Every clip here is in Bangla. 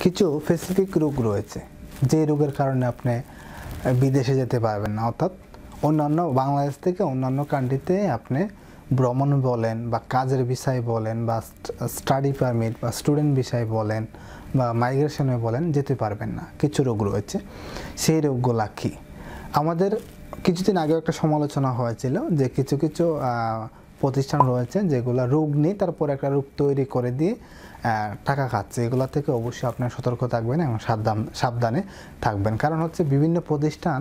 কিছু স্পেসিফিক রোগ রয়েছে যে রোগের কারণে আপনি বিদেশে যেতে পারবেন না, অর্থাৎ অন্যান্য বাংলাদেশ থেকে অন্যান্য কান্ট্রিতে আপনি ভ্রমণ বলেন বা কাজের বিষয় বলেন বা স্টাডি পারমিট বা স্টুডেন্ট বিষয় বলেন বা মাইগ্রেশনে বলেন যেতে পারবেন না। কিছু রোগ রয়েছে, সেই রোগগুলা কি? আমাদের কিছুদিন আগে একটা সমালোচনা হয়েছিল যে কিছু কিছু প্রতিষ্ঠান রয়েছে যেগুলো রোগ নেই, তারপর একটা রোগ তৈরি করে দিয়ে টাকা খাচ্ছে। এগুলো থেকে অবশ্যই আপনার সতর্ক থাকবেন এবং সাবধানে থাকবেন। কারণ হচ্ছে বিভিন্ন প্রতিষ্ঠান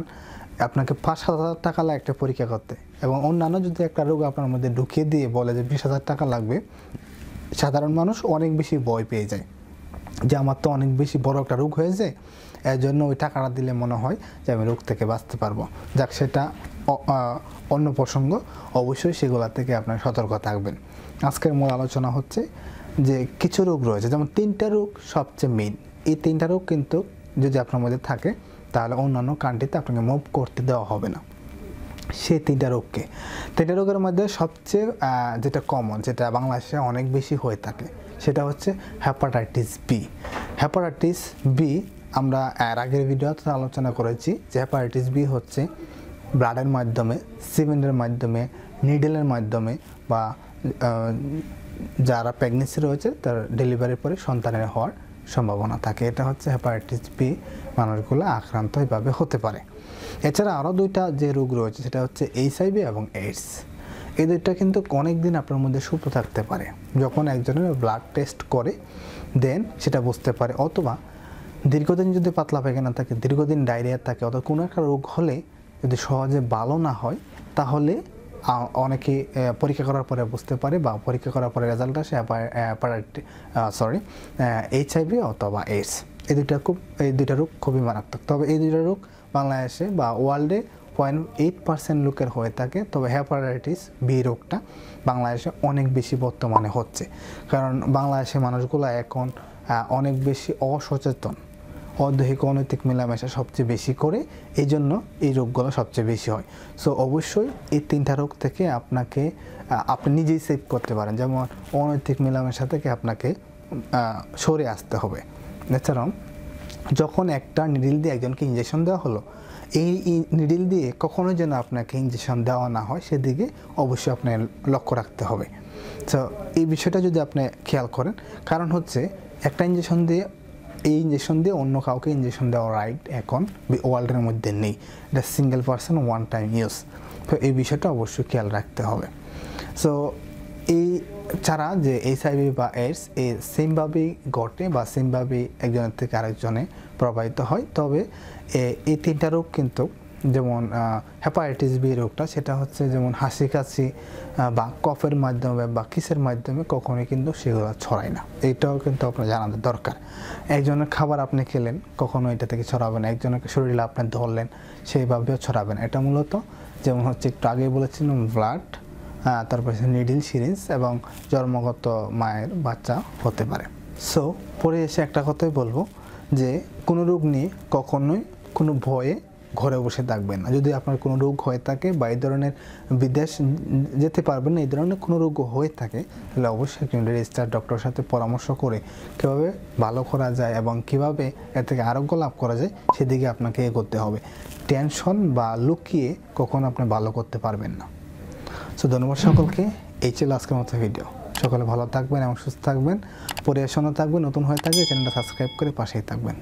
আপনাকে 5,000 টাকা লাগে একটা পরীক্ষা করতে, এবং অন্যান্য যদি একটা রোগ আপনার মধ্যে ঢুকিয়ে দিয়ে বলে যে 20,000 টাকা লাগবে, সাধারণ মানুষ অনেক বেশি ভয় পেয়ে যায় যে আমার তো অনেক বেশি বড় একটা রোগ হয়েছে, এর জন্য ওই টাকাটা দিলে মনে হয় যে আমি রোগ থেকে বাঁচতে পারবো। যাক, সেটা অন্য প্রসঙ্গ। অবশ্যই সেগুলা থেকে আপনার সতর্ক থাকবেন। আজকের মূল আলোচনা হচ্ছে যে কিছু রোগ রয়েছে, যেমন 3টা রোগ সবচেয়ে মেইন। এই 3টা রোগ কিন্তু যদি আপনার মধ্যে থাকে তাহলে অন্যান্য কান্ট্রিতে আপনাকে মুভ করতে দেওয়া হবে না। সেই 3টা রোগকে, 3টা রোগের মধ্যে সবচেয়ে যেটা কমন, যেটা বাংলাদেশে অনেক বেশি হয়ে থাকে, সেটা হচ্ছে হেপাটাইটিস বি। হেপাটাইটিস বি আমরা এর আগের ভিডিওতে আলোচনা করেছি যে হেপাটাইটিস বি হচ্ছে ব্লাডের মাধ্যমে, সিমেন্টের মাধ্যমে, নিডেলের মাধ্যমে বা যারা প্রেগনেন্সি রয়েছে তার ডেলিভারির পরে সন্তানের হওয়ার সম্ভাবনা থাকে। এটা হচ্ছে হেপাটাইটিস বি, মানুষগুলো আক্রান্ত এভাবে হতে পারে। এছাড়া আরও 2টা যে রোগ রয়েছে সেটা হচ্ছে HIV এবং এইডস। এই 2টা কিন্তু অনেক দিন আপনার মধ্যে সুপ্ত থাকতে পারে। যখন একজনের ব্লাড টেস্ট করে দেন সেটা বুঝতে পারে, অথবা দীর্ঘদিন যদি পাতলা পায়খানা থাকে, দীর্ঘদিন ডায়রিয়া থাকে, অথবা কোনো একটা রোগ হলে যদি সহজে ভালো না হয় তাহলে অনেকে পরীক্ষা করার পরে বুঝতে পারে বা পরীক্ষা করার পরে রেজাল্ট আসে HIV অথবা এইডস। এই 2টা রোগ খুবই মারাত্মক। তবে এই 2টা রোগ বাংলাদেশে বা ওয়ার্ল্ডে 0.8% লোকের হয়ে থাকে। তবে হেপাটাইটিস বি রোগটা বাংলাদেশে অনেক বেশি বর্তমানে হচ্ছে, কারণ বাংলাদেশের মানুষগুলো এখন অনেক বেশি অসচেতন, অদৈহিক অনৈতিক মেলামেশা সবচেয়ে বেশি করে, এই জন্য এই রোগগুলো সবচেয়ে বেশি হয়। সো অবশ্যই এই 3টা রোগ থেকে আপনি নিজেই সেভ করতে পারেন। যেমন অনৈতিক মেলামেশা থেকে আপনাকে সরে আসতে হবে। এছাড়াও যখন একটা নিডল দিয়ে একজনকে ইঞ্জেকশন দেওয়া হলো, এই নিডল দিয়ে কখনোই যেন আপনাকে ইঞ্জেকশন দেওয়া না হয় সেদিকে অবশ্যই আপনার লক্ষ্য রাখতে হবে। তো এই বিষয়টা যদি আপনি খেয়াল করেন, কারণ হচ্ছে একটা ইঞ্জেকশন দিয়ে অন্য কাউকে ইঞ্জেকশন দেওয়া রাইট এখন ওয়ার্ল্ডের মধ্যে নেই। এটা single person one time use. তো এই বিষয়টা অবশ্যই খেয়াল রাখতে হবে। সো এই ছাড়া যে HIV বা এইডস এই সেমভাবেই ঘটে বা সেমভাবেই একজনের থেকে আরেকজনে প্রবাহিত হয়। তবে এই 3টা রোগ কিন্তু, যেমন হেপাটাইটিস বি রোগটা, সেটা হচ্ছে যেমন হাসি কাশি বা কফের মাধ্যমে বা কিসের মাধ্যমে কখনোই কিন্তু সেগুলো ছড়ায় না। এটাও কিন্তু আপনার জানাতে দরকার। একজনের খাবার আপনি খেলেন, কখনো এটা থেকে ছড়াবেন। একজনের শরীরে আপনি ধরলেন, সেইভাবেও ছড়াবেন। এটা মূলত যেমন হচ্ছে একটু আগে বলেছিলাম ব্লাড, তারপরে নিডল, সিরিঞ্জ এবং জন্মগত মায়ের বাচ্চা হতে পারে। সো পরে এসে একটা কথাই বলবো যে কোনো রোগ নিয়ে কখনোই কোনো ভয়ে ঘরে বসে থাকবেন না। যদি আপনার কোনো রোগ হয়ে থাকে বা এই ধরনের বিদেশ যেতে পারবেন না, এই ধরনের কোনো রোগ হয়ে থাকে, তাহলে অবশ্যই একজন রেজিস্টার্ড ডক্টরের সাথে পরামর্শ করে কীভাবে ভালো করা যায় এবং কীভাবে এর থেকে আরোগ্য লাভ করা যায় সেদিকে আপনাকে এগোতে হবে। টেনশন বা লুকিয়ে কখনো আপনি ভালো করতে পারবেন না। সো ধন্যবাদ সকলকে। এই ছিল আজকের মতো ভিডিও। সকলে ভালো থাকবেন এবং সুস্থ থাকবেন, পরিবেশনও থাকবেন। নতুন হয়ে থাকলে চ্যানেলটা সাবস্ক্রাইব করে পাশেই থাকবেন।